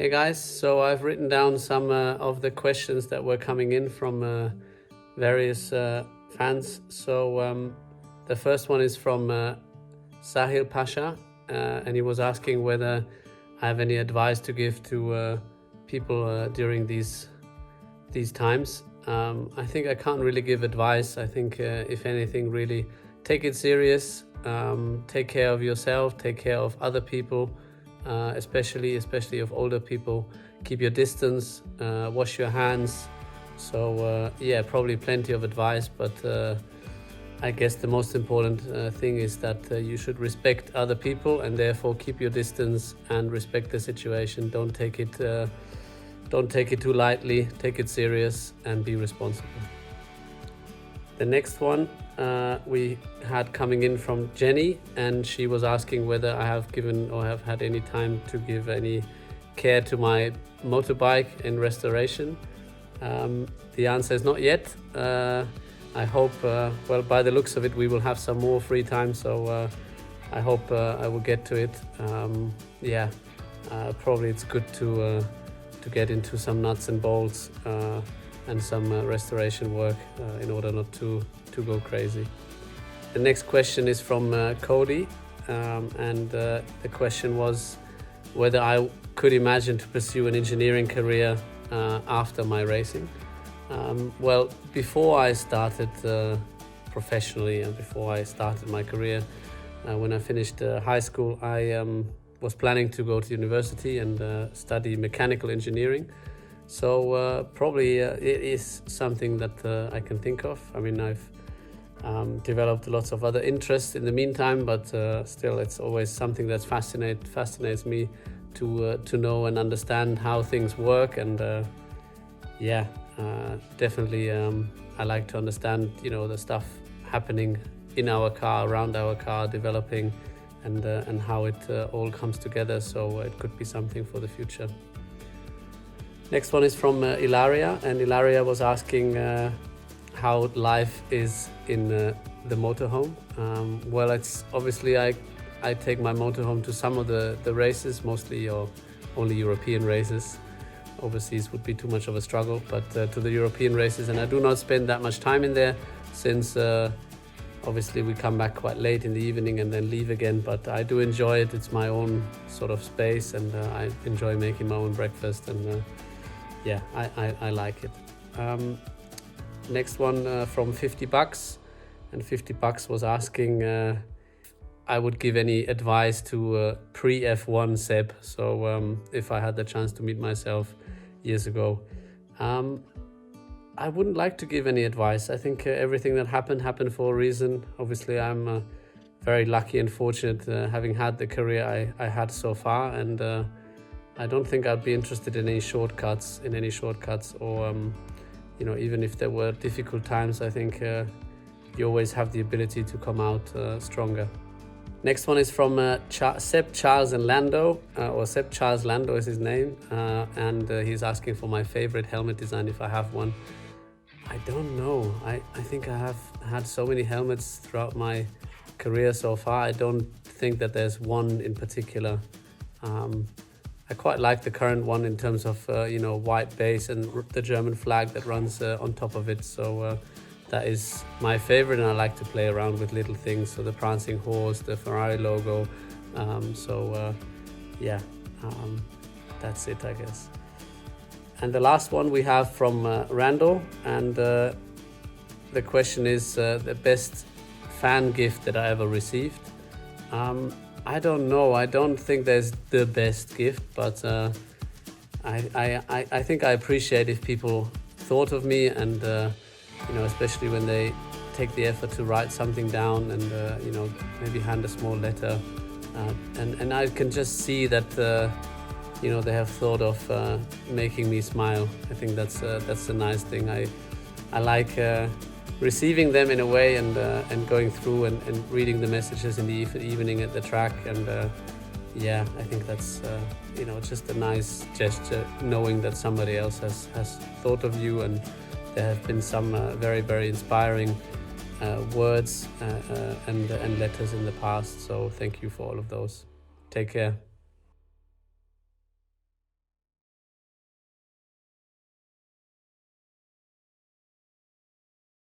Hey guys, so I've written down some of the questions that were coming in from various fans. So the first one is from Sahil Pasha, and he was asking whether I have any advice to give to people during these times. I think I can't really give advice. I think if anything, really take it serious, take care of yourself, take care of other people, especially of older people. Keep your distance, wash your hands. So yeah, probably plenty of advice, but I guess the most important thing is that you should respect other people and therefore keep your distance and respect the situation. Don't take it too lightly, take it serious and be responsible. The next one we had coming in from Jenny, and she was asking whether I have given or have had any time to give any care to my motorbike in restoration. The answer is not yet. I hope, well, by the looks of it, we will have some more free time, so I hope I will get to it. Probably it's good to get into some nuts and bolts and some restoration work in order not to go crazy. The next question is from Cody, and the question was whether I could imagine to pursue an engineering career after my racing. Well, before I started professionally and before I started my career, when I finished high school, I was planning to go to university and study mechanical engineering. So probably it is something that I can think of. I mean, I've developed lots of other interests in the meantime, but still it's always something that fascinates me to know and understand how things work. And definitely I like to understand, the stuff happening in our car, around our car, developing, and how it all comes together. So it could be something for the future. Next one is from Ilaria, and Ilaria was asking how life is in the motorhome. Well, it's obviously I take my motorhome to some of the races, mostly or only European races. Overseas would be too much of a struggle, but to the European races, and I do not spend that much time in there since obviously we come back quite late in the evening and then leave again, but I do enjoy it. It's my own sort of space, and I enjoy making my own breakfast, and I like it. Next one from 50 bucks, and 50 bucks was asking I would give any advice to pre-F1 Seb. So if I had the chance to meet myself years ago, I wouldn't like to give any advice. I think everything that happened for a reason. Obviously, I'm very lucky and fortunate having had the career I had so far, and I don't think I'd be interested in any shortcuts, or even if there were difficult times, I think you always have the ability to come out stronger. Next one is from Seb Charles and Lando, or Seb Charles Lando is his name, and he's asking for my favorite helmet design, if I have one. I don't know. I think I have had so many helmets throughout my career so far. I don't think that there's one in particular. I quite like the current one in terms of white base and the German flag that runs on top of it. So that is my favorite, and I like to play around with little things. So the prancing horse, the Ferrari logo. That's it, I guess. And the last one we have from Randall, and the question is the best fan gift that I ever received. I don't know. I don't think there's the best gift, but I think I appreciate if people thought of me, and especially when they take the effort to write something down and maybe hand a small letter, and I can just see that they have thought of making me smile. I think that's a nice thing. I like receiving them in a way, and going through and reading the messages in the evening at the track, and I think that's just a nice gesture, knowing that somebody else has thought of you, and there have been some very, very inspiring words and letters in the past. So thank you for all of those. Take care.